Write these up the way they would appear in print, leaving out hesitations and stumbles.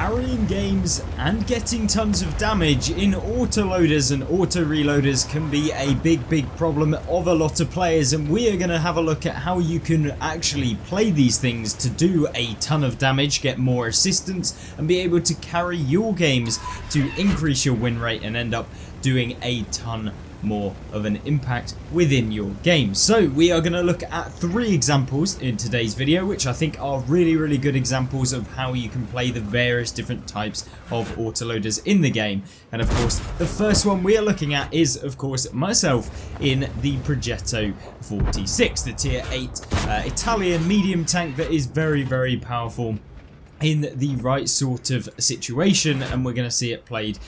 carrying games and getting tons of damage in autoloaders and auto reloaders can be a big problem of a lot of players, and we are going to have a look at how you can actually play these things to do a ton of damage, get more assistance and be able to carry your games to increase your win rate and end up doing a ton more of an impact within your game. So we are going to look at 3 examples in today's video, which I think are really good examples of how you can play the various different types of autoloaders in the game. And of course the first one we are looking at is of course myself in the Progetto 46, the tier 8 Italian medium tank that is very powerful in the right sort of situation, and we're going to see it played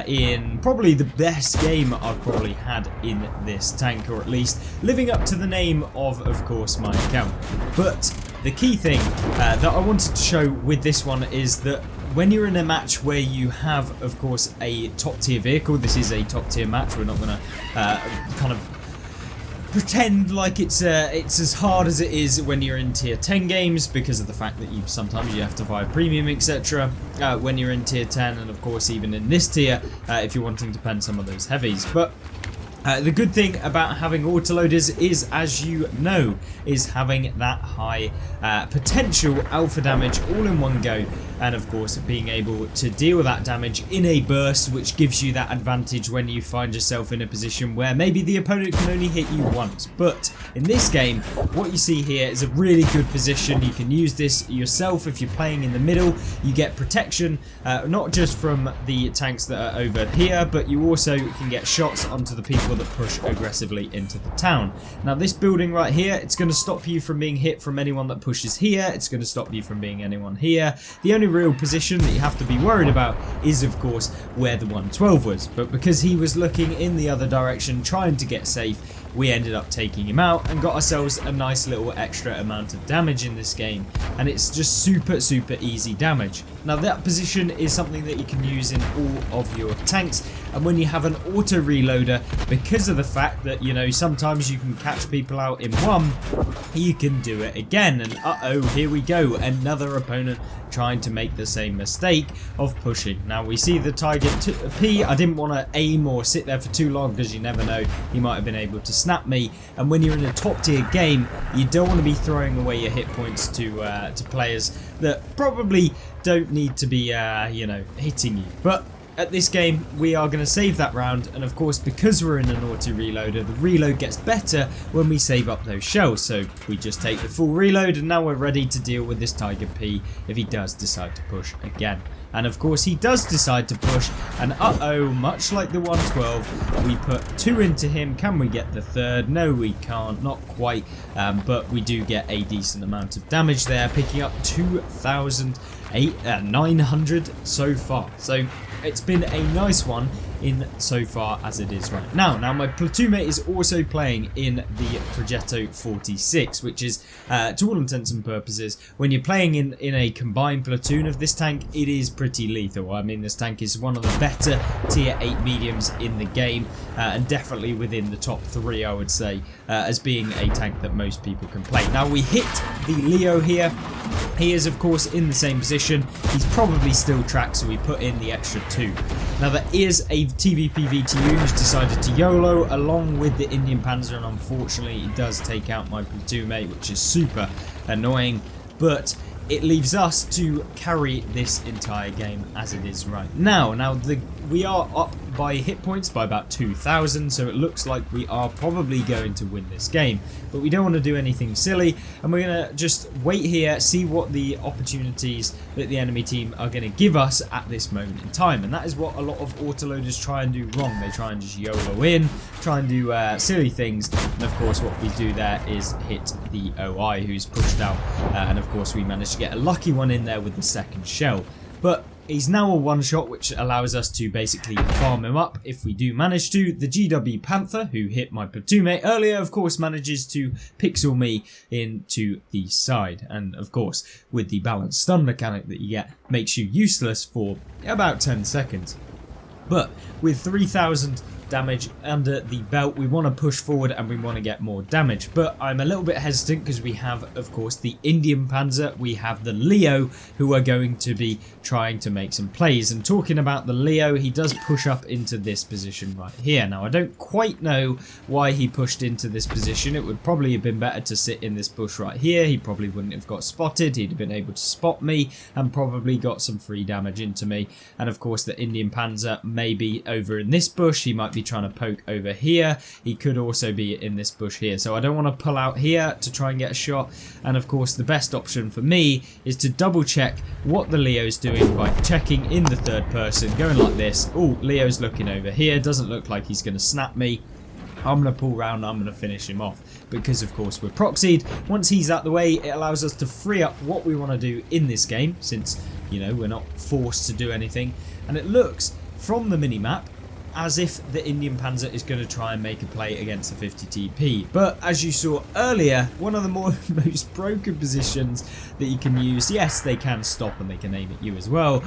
in probably the best game I've probably had in this tank, or at least living up to the name of course, my account. But the key thing that I wanted to show with this one is that when you're in a match where you have of course a top tier vehicle, this is a top tier match, we're not going to kind of pretend like it's as hard as it is when you're in tier 10 games, because of the fact that sometimes you have to buy premium, etc. When you're in tier 10, and of course even in this tier if you're wanting to pen some of those heavies. But the good thing about having autoloaders is, as you know, is having that high potential alpha damage all in one go, and of course being able to deal with that damage in a burst, which gives you that advantage when you find yourself in a position where maybe the opponent can only hit you once. But in this game, what you see here is a really good position. You can use this yourself if you're playing in the middle. You get protection not just from the tanks that are over here, but you also can get shots onto the people that push aggressively into the town. Now this building right here, it's going to stop you from being hit from anyone that pushes here. It's going to stop you from being anyone here. The only real position that you have to be worried about is of course where the 112 was, but because he was looking in the other direction trying to get safe, we ended up taking him out and got ourselves a nice little extra amount of damage in this game, and it's just super easy damage. Now that position is something that you can use in all of your tanks, and when you have an auto reloader, because of the fact that, you know, sometimes you can catch people out in one, you can do it again. And uh-oh, here we go, another opponent trying to make the same mistake of pushing. Now we see the Tiger P. I didn't want to aim or sit there for too long, because you never know, he might have been able to snap me. And when you're in a top tier game, you don't want to be throwing away your hit points to players that probably don't need to be you know, hitting you. But at this game we are going to save that round, and of course because we're in an auto reloader, the reload gets better when we save up those shells. So we just take the full reload, and now we're ready to deal with this Tiger P if he does decide to push again. And of course he does decide to push, and uh-oh, much like the 112, we put 2 into him. Can we get the third? No, we can't, not quite, but we do get a decent amount of damage there, picking up 2,900 so far. So it's been a nice one in so far as it is right now. Now my platoon mate is also playing in the Progetto 46, which is to all intents and purposes, when you're playing in a combined platoon of this tank, it is pretty lethal. I mean, this tank is one of the better tier 8 mediums in the game, and definitely within the top 3, I would say, as being a tank that most people can play. Now we hit the Leo here. He is of course in the same position. He's probably still tracked, so we put in the extra 2. Now there is a TVP VTU who's decided to YOLO along with the Indian Panzer, and unfortunately it does take out my platoon mate, which is super annoying, but it leaves us to carry this entire game as it is right now. Now we are up by hit points by about 2,000, so it looks like we are probably going to win this game, but we don't want to do anything silly, and we're going to just wait here, see what the opportunities that the enemy team are going to give us at this moment in time. And that is what a lot of autoloaders try and do wrong. They try and just YOLO in, try and do silly things, and of course what we do there is hit the OI who's pushed out, and of course we managed to get a lucky one in there with the second shell. But he's now a one-shot, which allows us to basically farm him up if we do manage to. The GW Panther, who hit my platoon mate earlier, of course manages to pixel me into the side, and of course with the balanced stun mechanic that you get, makes you useless for about 10 seconds. But with 3,000 damage under the belt. We want to push forward and we want to get more damage, but I'm a little bit hesitant because we have, of course, the Indian Panzer, we have the Leo, who are going to be trying to make some plays. And talking about the Leo, he does push up into this position right here. Now, I don't quite know why he pushed into this position. It would probably have been better to sit in this bush right here. He probably wouldn't have got spotted. He'd have been able to spot me and probably got some free damage into me. And of course, the Indian Panzer may be over in this bush. He might be trying to poke over here. He could also be in this bush here. So I don't want to pull out here to try and get a shot. And of course, the best option for me is to double check what the Leo's doing by checking in the third person, going like this. Oh, Leo's looking over here. Doesn't look like he's going to snap me. I'm going to pull round, I'm going to finish him off because of course we're proxied. Once he's out the way, it allows us to free up what we want to do in this game, since, you know, we're not forced to do anything. And it looks from the minimap as if the Indian Panzer is going to try and make a play against the 50 TP. But as you saw earlier, one of the most broken positions that you can use, yes, they can stop and they can aim at you as well.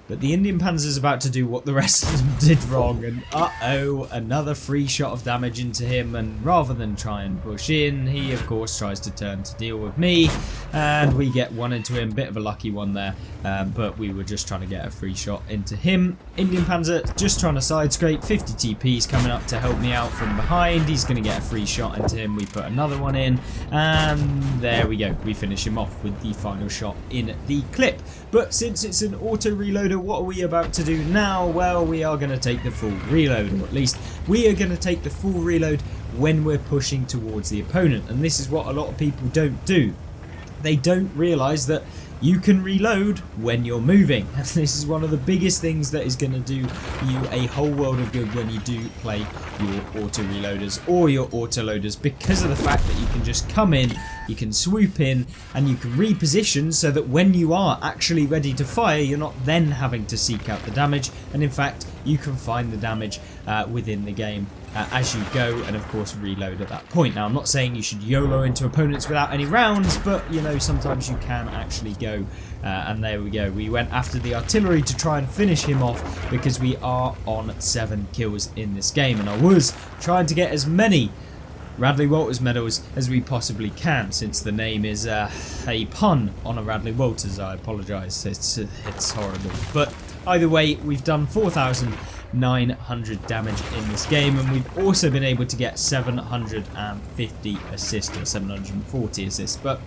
But the Indian Panzer is about to do what the rest of them did wrong, and uh-oh, another free shot of damage into him, and rather than try and push in, he of course tries to turn to deal with me, and we get one into him, bit of a lucky one there, but we were just trying to get a free shot into him. Indian Panzer just trying to side scrape, 50 TP's coming up to help me out from behind, he's going to get a free shot into him, we put another one in, and there we go, we finish him off with the final shot in the clip. But since it's an auto reloader, what are we about to do now? Well, we are going to take the full reload, or at least we are going to take the full reload when we're pushing towards the opponent. And this is what a lot of people don't do. They don't realise that you can reload when you're moving, and this is one of the biggest things that is going to do you a whole world of good when you do play your auto reloaders or your autoloaders, because of the fact that you can just come in, you can swoop in, and you can reposition so that when you are actually ready to fire, you're not then having to seek out the damage, and in fact you can find the damage within the game as you go, and of course reload at that point. Now, I'm not saying you should YOLO into opponents without any rounds, but you know, sometimes you can actually go, and there we go. We went after the artillery to try and finish him off because we are on 7 kills in this game, and I was trying to get as many Radley Walters medals as we possibly can, since the name is a pun on a Radley Walters. I apologise, it's horrible, but either way, we've done 4,900 damage in this game, and we've also been able to get 750 assists, or 740 assists. But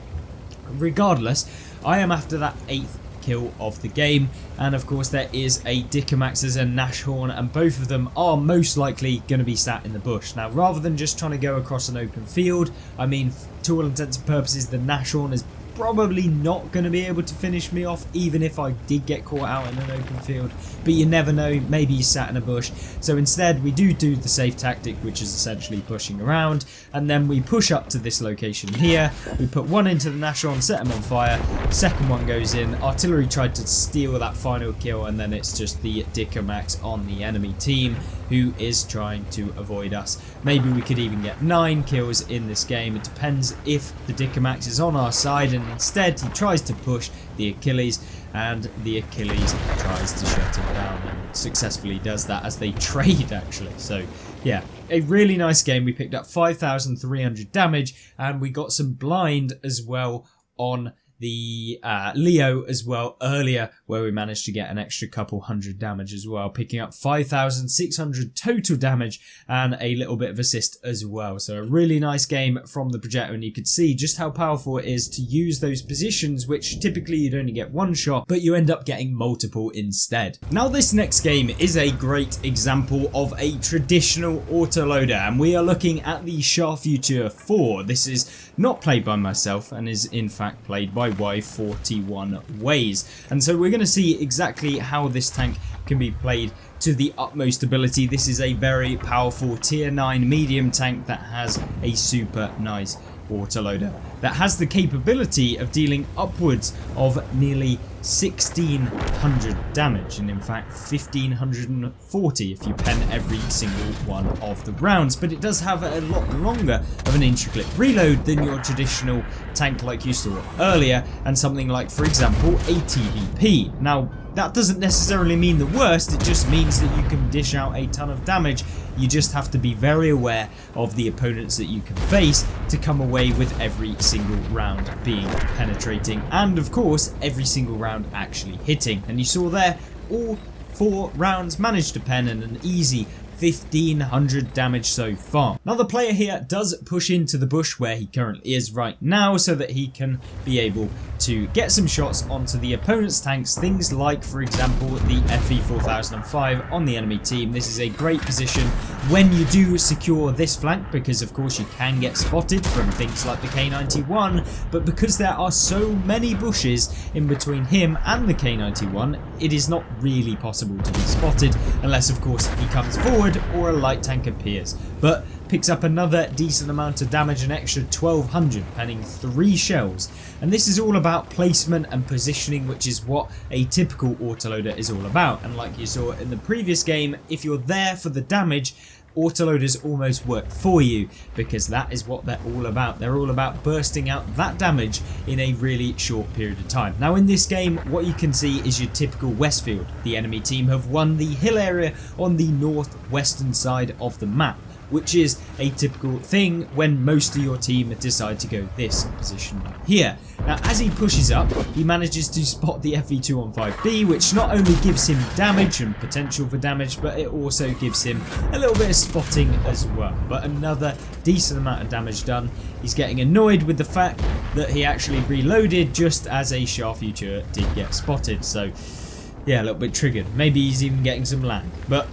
regardless, I am after that 8th kill of the game, and of course there is a Dickomaxes and Nashorn, and both of them are most likely going to be sat in the bush. Now, rather than just trying to go across an open field, I mean, to all intents and purposes, the Nashorn is probably not going to be able to finish me off, even if I did get caught out in an open field, but you never know, maybe he's sat in a bush. So instead we do the safe tactic, which is essentially pushing around, and then we push up to this location here, we put one into the Nashorn, set him on fire, second one goes in, artillery tried to steal that final kill, and then it's just the Dickomax on the enemy team who is trying to avoid us. Maybe we could even get 9 kills in this game. It depends if the Dickomax is on our side, and instead he tries to push the Achilles, and the Achilles tries to shut him down and successfully does that as they trade, actually. So yeah, a really nice game. We picked up 5,300 damage, and we got some blind as well on the Leo as well earlier, where we managed to get an extra couple hundred damage as well, picking up 5,600 total damage and a little bit of assist as well. So a really nice game from the projector, and you could see just how powerful it is to use those positions, which typically you'd only get one shot, but you end up getting multiple instead. Now, this next game is a great example of a traditional autoloader, and we are looking at the Charfuture 4. This is not played by myself and is in fact played by Y41 Ways, and so we're going to see exactly how this tank can be played to the utmost ability. This is a very powerful tier 9 medium tank that has a super nice autoloader that has the capability of dealing upwards of nearly 1,600 damage, and in fact 1,540 if you pen every single one of the rounds. But it does have a lot longer of an intricate reload than your traditional tank like you saw earlier, and something like, for example, a TVP. Now, that doesn't necessarily mean the worst, it just means that you can dish out a ton of damage. You just have to be very aware of the opponents that you can face to come away with every single round being penetrating, and of course every single round actually hitting. And you saw there, all 4 rounds managed to pen and an easy 1500 damage so far. Now the player here does push into the bush where he currently is right now so that he can be able to get some shots onto the opponent's tanks, things like for example the FE 4005 on the enemy team. This is a great position when you do secure this flank, because of course you can get spotted from things like the K91, but because there are so many bushes in between him and the K91, it is not really possible to be spotted unless of course he comes forward or a light tank appears, but picks up another decent amount of damage, an extra 1200, penning 3 shells. And this is all about placement and positioning, which is what a typical autoloader is all about. And like you saw in the previous game, if you're there for the damage, autoloaders almost work for you, because that is what they're all about. They're all about bursting out that damage in a really short period of time. Now in this game, what you can see is your typical Westfield. The enemy team have won the hill area on the northwestern side of the map, which is a typical thing when most of your team decide to go this position right here. Now as he pushes up, he manages to spot the FE215B, which not only gives him damage and potential for damage, but it also gives him a little bit of spotting as well. But another decent amount of damage done. He's getting annoyed with the fact that he actually reloaded just as a Charfuture did get spotted, so yeah, a little bit triggered. Maybe he's even getting some lag, but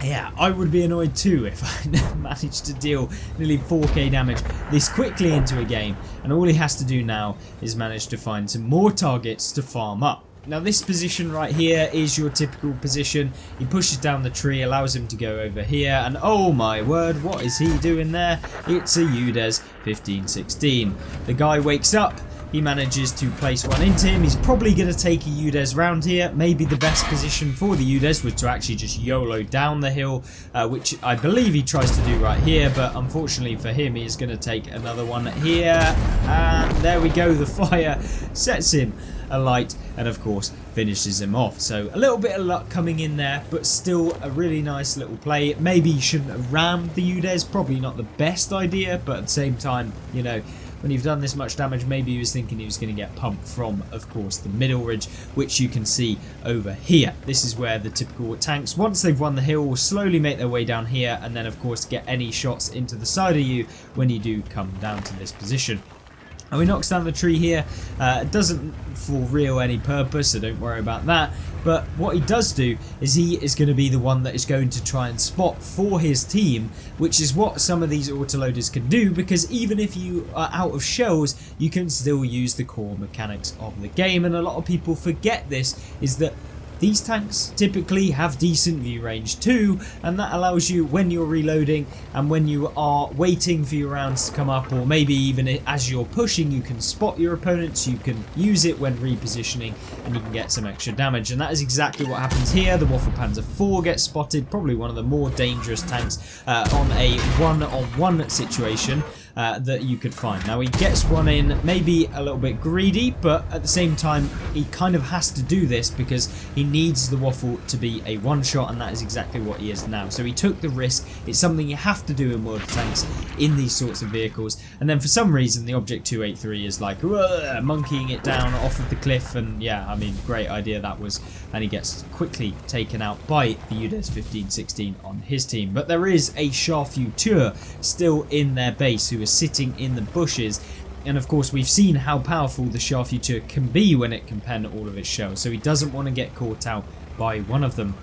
yeah, I would be annoyed too if I managed to deal nearly 4k damage this quickly into a game, and all he has to do now is manage to find some more targets to farm up. Now this position right here is your typical position. He pushes down the tree, allows him to go over here, and oh my word, what is he doing there? It's a UDES 1516. The guy wakes up. He manages to place one into him. He's probably going to take a UDES round here. Maybe the best position for the UDES was to actually just YOLO down the hill, which I believe he tries to do right here, but unfortunately for him, he is going to take another one here. And there we go, the fire sets him alight and of course finishes him off. So a little bit of luck coming in there, but still a really nice little play. Maybe you shouldn't have rammed the UDES, probably not the best idea, but at the same time, you know, when you've done this much damage, maybe he was thinking he was going to get pumped from, of course, the middle ridge, which you can see over here. This is where the typical tanks, once they've won the hill, will slowly make their way down here, and then, of course, get any shots into the side of you when you do come down to this position. And he knocks down the tree here. It doesn't fulfill any purpose, so don't worry about that. But what he does do is he is going to be the one that is going to try and spot for his team, which is what some of these autoloaders can do, because even if you are out of shells, you can still use the core mechanics of the game. And a lot of people forget this, is that these tanks typically have decent view range too, and that allows you, when you're reloading and when you are waiting for your rounds to come up, or maybe even as you're pushing, you can spot your opponents, you can use it when repositioning, and you can get some extra damage. And that is exactly what happens here. The Wafflepanzer IV gets spotted, probably one of the more dangerous tanks on a one-on-one situation that you could find. Now he gets one in, maybe a little bit greedy, but at the same time he kind of has to do this because he needs the Waffle to be a one-shot, and that is exactly what he is now. So he took the risk. It's something you have to do in World of Tanks in these sorts of vehicles. And then for some reason the Object 283 is like monkeying it down off of the cliff, and yeah, I mean, great idea that was, and he gets quickly taken out by the UDES 1516 on his team. But there is a Charfuture still in their base who is sitting in the bushes. And of course we've seen how powerful the Charfuture can be when it can pen all of its shells, so he doesn't want to get caught out by one of them.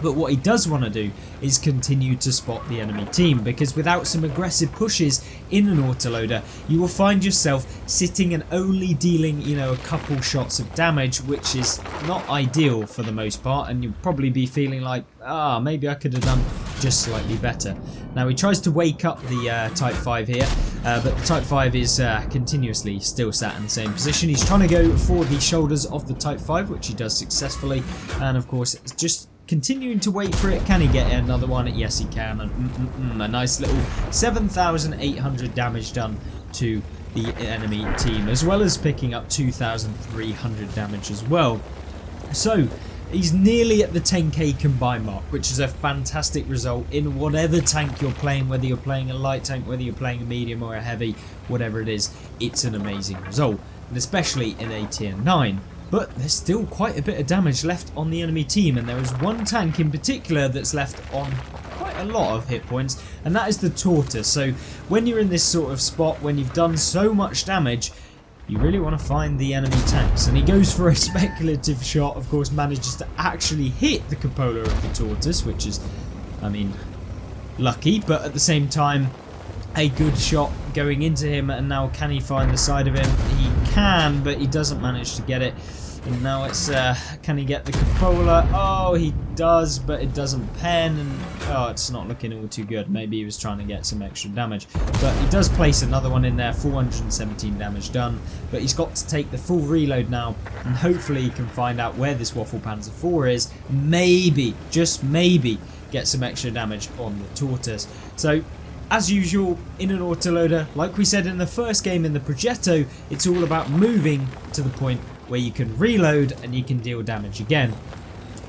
But what he does want to do is continue to spot the enemy team, because without some aggressive pushes in an autoloader, you will find yourself sitting and only dealing, you know, a couple shots of damage, which is not ideal for the most part, and you'll probably be feeling like, maybe I could have done just slightly better. Now he tries to wake up the Type 5 here, but the Type 5 is continuously still sat in the same position. He's trying to go for the shoulders of the Type 5, which he does successfully, and of course it's just continuing to wait for it. Can he get another one? Yes, he can. And a nice little 7,800 damage done to the enemy team, as well as picking up 2,300 damage as well. So he's nearly at the 10k combined mark, which is a fantastic result in whatever tank you're playing, whether you're playing a light tank, whether you're playing a medium or a heavy, whatever it is, it's an amazing result, and especially in a tier 9. But there's still quite a bit of damage left on the enemy team, and there is one tank in particular that's left on quite a lot of hit points, and that is the Tortoise. So when you're in this sort of spot, when you've done so much damage, you really want to find the enemy tanks, and he goes for a speculative shot, of course manages to actually hit the cupola of the Tortoise, which is, I mean, lucky, but at the same time a good shot going into him. And now can he find the side of him? He can, but he doesn't manage to get it. And now it's, can he get the cupola? Oh, he does, but it doesn't pen, and oh, it's not looking all too good. Maybe he was trying to get some extra damage. But he does place another one in there, 417 damage done. But he's got to take the full reload now, and hopefully he can find out where this Waffle Panzer IV is. Maybe, just maybe, get some extra damage on the Tortoise. So, as usual, in an autoloader, like we said in the first game in the Progetto, it's all about moving to the point where you can reload and you can deal damage again.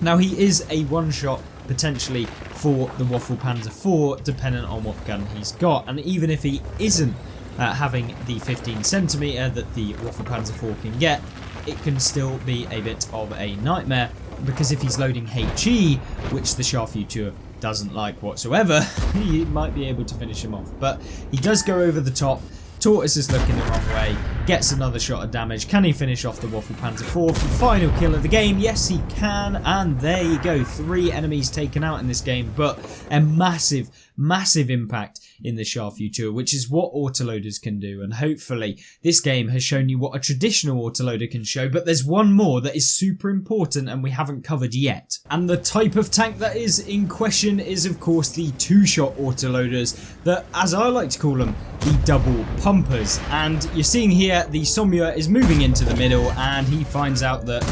Now he is a one-shot potentially for the Waffle Panzer IV, depending on what gun he's got, and even if he isn't having the 15cm that the Waffle Panzer IV can get, it can still be a bit of a nightmare, because if he's loading HE, which the Scharffutur doesn't like whatsoever, he might be able to finish him off. But he does go over the top. Tortoise is looking the wrong way, gets another shot of damage. Can he finish off the Waffle Panzer IV for the final kill of the game? Yes, he can, and there you go. 3 enemies taken out in this game, but a massive, massive impact in the Scharffutur, which is what autoloaders can do. And hopefully this game has shown you what a traditional autoloader can show, but there's one more that is super important and we haven't covered yet. And the type of tank that is in question is, of course, the 2-shot autoloaders, that, as I like to call them, the double pumpers. And you're seeing here the Somua is moving into the middle, and he finds out that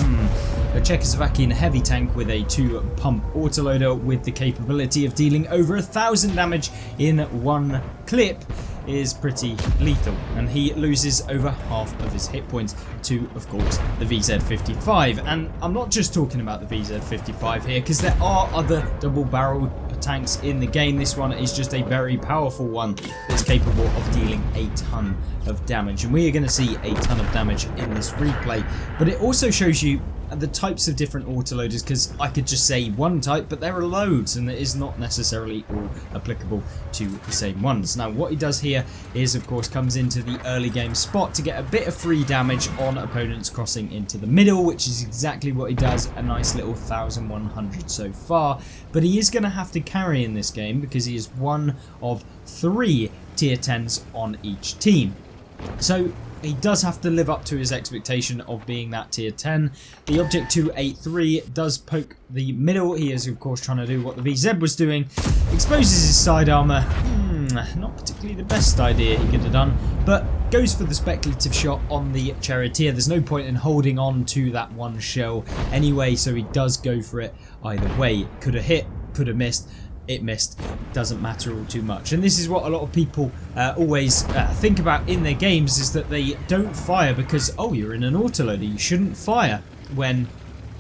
a Czechoslovakian heavy tank with a 2-pump autoloader with the capability of dealing over 1,000 damage in one clip is pretty lethal, and he loses over half of his hit points to, of course, the VZ55. And I'm not just talking about the VZ55 here, because there are other double-barreled tanks in the game. This one is just a very powerful one that's capable of dealing a ton of damage, and we are going to see a ton of damage in this replay. But it also shows you the types of different autoloaders, because I could just say one type, but there are loads, and it is not necessarily all applicable to the same ones. Now what he does here is, of course, comes into the early game spot to get a bit of free damage on opponents crossing into the middle, which is exactly what he does. A nice little 1,100 so far, but he is going to have to carry in this game because he is one of 3 tier 10s on each team. So he does have to live up to his expectation of being that tier 10. The Object 283 does poke the middle. He is, of course, trying to do what the VZ was doing. Exposes his side armour. Not particularly the best idea he could have done, but goes for the speculative shot on the Charioteer. There's no point in holding on to that one shell anyway, so he does go for it either way. Could have hit, could have missed. It missed, doesn't matter all too much. And this is what a lot of people always think about in their games, is that they don't fire because, oh, you're in an autoloader, you shouldn't fire when,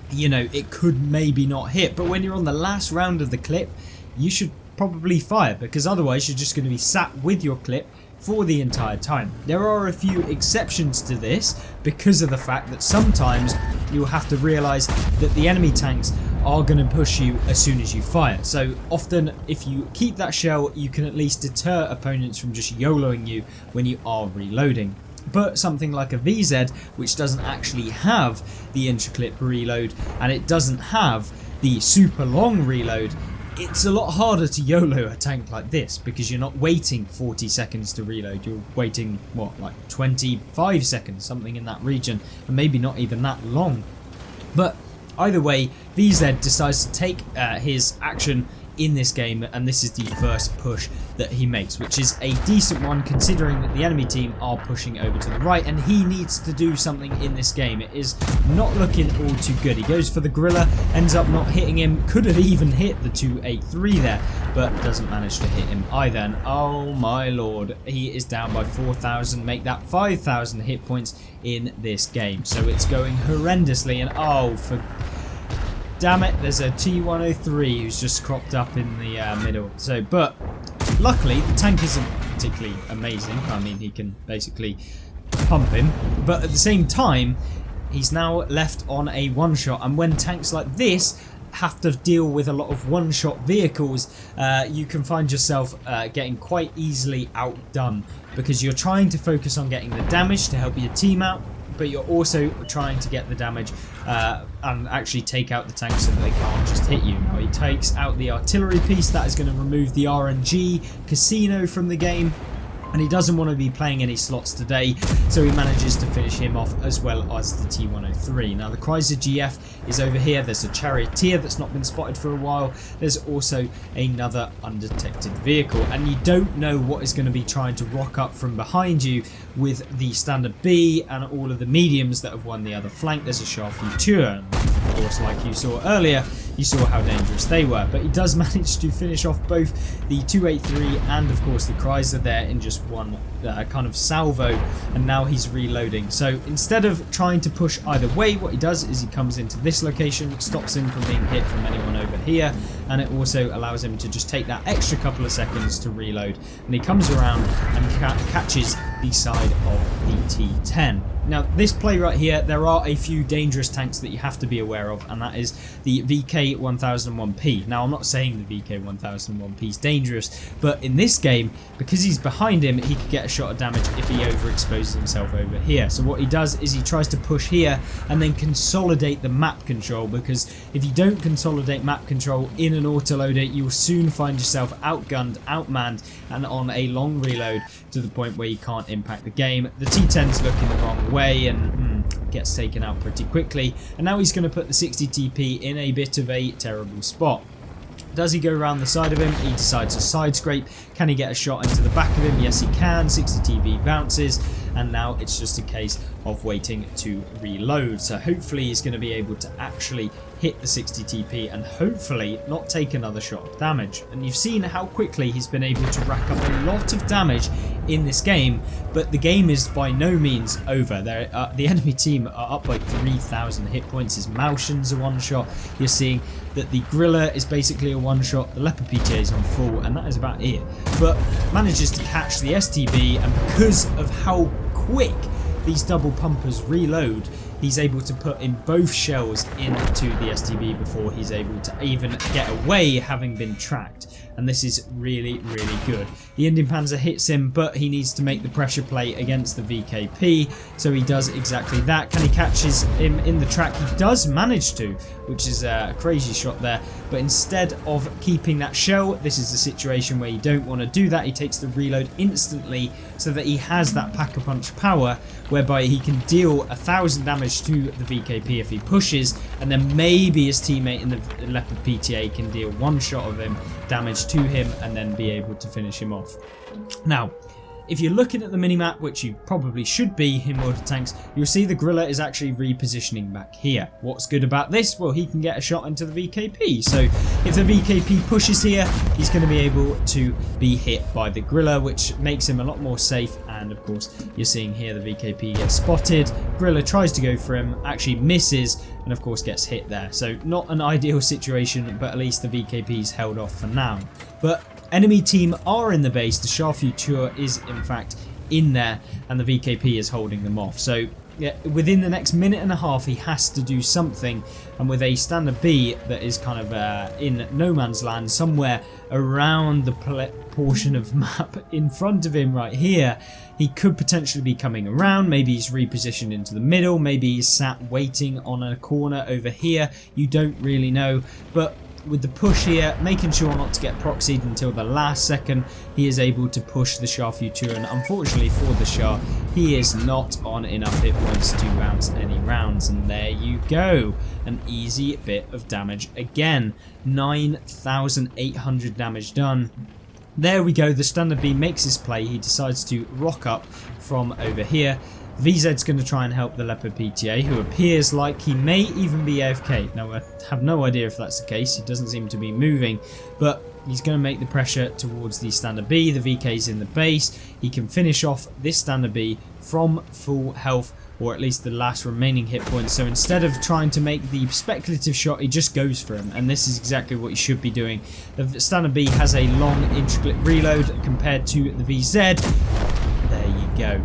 you know, it could maybe not hit. But when you're on the last round of the clip, you should probably fire, because otherwise you're just going to be sat with your clip for the entire time. There are a few exceptions to this, because of the fact that sometimes you'll have to realise that the enemy tanks are going to push you as soon as you fire. So often, if you keep that shell, you can at least deter opponents from just YOLOing you when you are reloading. But something like a VZ, which doesn't actually have the intra-clip reload, and it doesn't have the super long reload, it's a lot harder to YOLO a tank like this, because you're not waiting 40 seconds to reload. You're waiting, what, like 25 seconds, something in that region, and maybe not even that long. But either way, VZ decides to take his action in this game, and this is the first push that he makes, which is a decent one considering that the enemy team are pushing over to the right, and he needs to do something in this game. It is not looking all too good. He goes for the gorilla, ends up not hitting him, could have even hit the 283 there, but doesn't manage to hit him either. And oh my lord, he is down by 4,000, make that 5,000 hit points in this game. So it's going horrendously, and oh, for damn it, there's a T-103 who's just cropped up in the middle. So, but luckily the tank isn't particularly amazing. I mean, he can basically pump him, but at the same time he's now left on a one-shot, and when tanks like this have to deal with a lot of one-shot vehicles, you can find yourself getting quite easily outdone, because you're trying to focus on getting the damage to help your team out, but you're also trying to get the damage and actually take out the tanks so that they can't just hit you. Now he takes out the artillery piece. That is going to remove the RNG casino from the game, and he doesn't want to be playing any slots today, so he manages to finish him off as well as the T-103. Now the Chrysler GF is over here. There's a Charioteer that's not been spotted for a while. There's also another undetected vehicle, and you don't know what is going to be trying to rock up from behind you with the Standard B and all of the mediums that have won the other flank. There's a Charioteer. Of course, like you saw earlier, you saw how dangerous they were, but he does manage to finish off both the 283 and of course the Chrysler there in just one kind of salvo, and now he's reloading. So instead of trying to push either way, what he does is he comes into this location, stops him from being hit from anyone over here, and it also allows him to just take that extra couple of seconds to reload, and he comes around and catches the side of the T10. Now this play right here, there are a few dangerous tanks that you have to be aware of, and that is the VK1001P. Now I'm not saying the VK1001P is dangerous, but in this game, because he's behind him, he could get a shot of damage if he overexposes himself over here. So what he does is he tries to push here and then consolidate the map control, because if you don't consolidate map control in an autoloader, you will soon find yourself outgunned, outmanned, and on a long reload to the point where you can't impact the game. The T10's looking the wrong way and gets taken out pretty quickly, and now he's going to put the 60 TP in a bit of a terrible spot. Does he go around the side of him? He decides to side scrape. Can he get a shot into the back of him? Yes, he can. 60 TP bounces, and now it's just a case of waiting to reload. So hopefully he's going to be able to actually hit the 60 TP and hopefully not take another shot of damage. And you've seen how quickly he's been able to rack up a lot of damage in this game, but the game is by no means over. The enemy team are up by 3,000 hit points. His Malshans are one shot. You're seeing that the Griller is basically a one shot. The Leopard PTA is on full, and that is about it. But manages to catch the STB, and because of how quick these double pumpers reload, he's able to put in both shells into the STB before he's able to even get away, having been tracked. And this is really, really good. The Indian Panzer hits him, but he needs to make the pressure play against the VKP, so he does exactly that. Can he catch him in the track? He does manage to, which is a crazy shot there. But instead of keeping that shell, this is the situation where you don't want to do that. He takes the reload instantly so that he has that pack-a-punch power, whereby he can deal 1,000 damage to the VKP if he pushes, and then maybe his teammate in the Leopard PTA can deal one shot of him damage to him and then be able to finish him off. Now, if you're looking at the minimap, which you probably should be in World of Tanks, you'll see the Griller is actually repositioning back here. What's good about this? Well, he can get a shot into the VKP. So if the VKP pushes here, he's going to be able to be hit by the Griller, which makes him a lot more safe. And of course, you're seeing here the VKP gets spotted. Griller tries to go for him, actually misses, and of course gets hit there. So not an ideal situation, but at least the VKP's held off for now. But enemy team are in the base. The Charioteer is in fact in there, and the VKP is holding them off. So yeah, within the next minute and a half he has to do something, and with a Standard B that is kind of in no man's land somewhere around the portion of map in front of him right here, he could potentially be coming around. Maybe he's repositioned into the middle, maybe he's sat waiting on a corner over here. You don't really know, but with the push here, making sure not to get proxied until the last second, he is able to push the Charioteer, and unfortunately for the Char, he is not on enough hit points to bounce any rounds, and there you go, an easy bit of damage again. 9,800 damage done. There we go, the Standard B makes his play. He decides to rock up from over here. VZ's going to try and help the Leopard PTA, who appears like he may even be AFK. Now, I have no idea if that's the case. He doesn't seem to be moving, but he's going to make the pressure towards the Standard B. The VK's in the base. He can finish off this Standard B from full health or at least the last remaining hit points. So instead of trying to make the speculative shot, he just goes for him, and this is exactly what he should be doing. The Standard B has a long intricate reload compared to the VZ. There you go.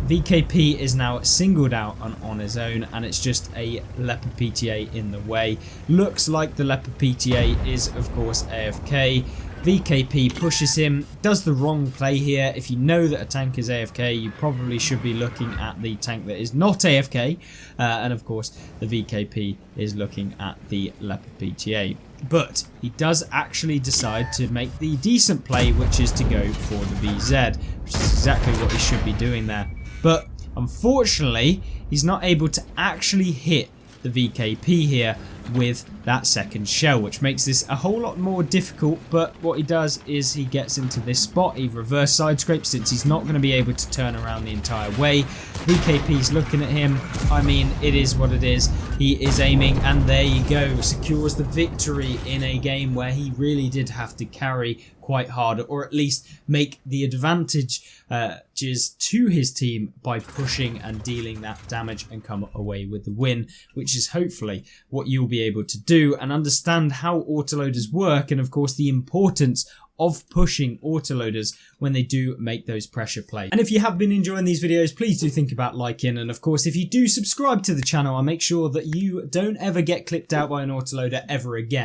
VKP is now singled out on his own, and it's just a Leopard PTA in the way. Looks like the Leopard PTA is of course AFK. VKP pushes him, does the wrong play here. If you know that a tank is AFK, you probably should be looking at the tank that is not AFK, and of course the VKP is looking at the Leopard PTA. But he does actually decide to make the decent play, which is to go for the VZ, which is exactly what he should be doing there. But unfortunately, he's not able to actually hit the VKP here with that second shell, which makes this a whole lot more difficult. But what he does is he gets into this spot, he reverse side scrapes since he's not going to be able to turn around the entire way. VKP's looking at him. I mean, it is what it is. He is aiming, and there you go, secures the victory in a game where he really did have to carry quite hard, or at least make the advantages to his team by pushing and dealing that damage and come away with the win, which is hopefully what you'll be able to do and understand how autoloaders work, and of course the importance of pushing autoloaders when they do make those pressure plays. And if you have been enjoying these videos, please do think about liking, and of course if you do subscribe to the channel, I'll make sure that you don't ever get clipped out by an autoloader ever again.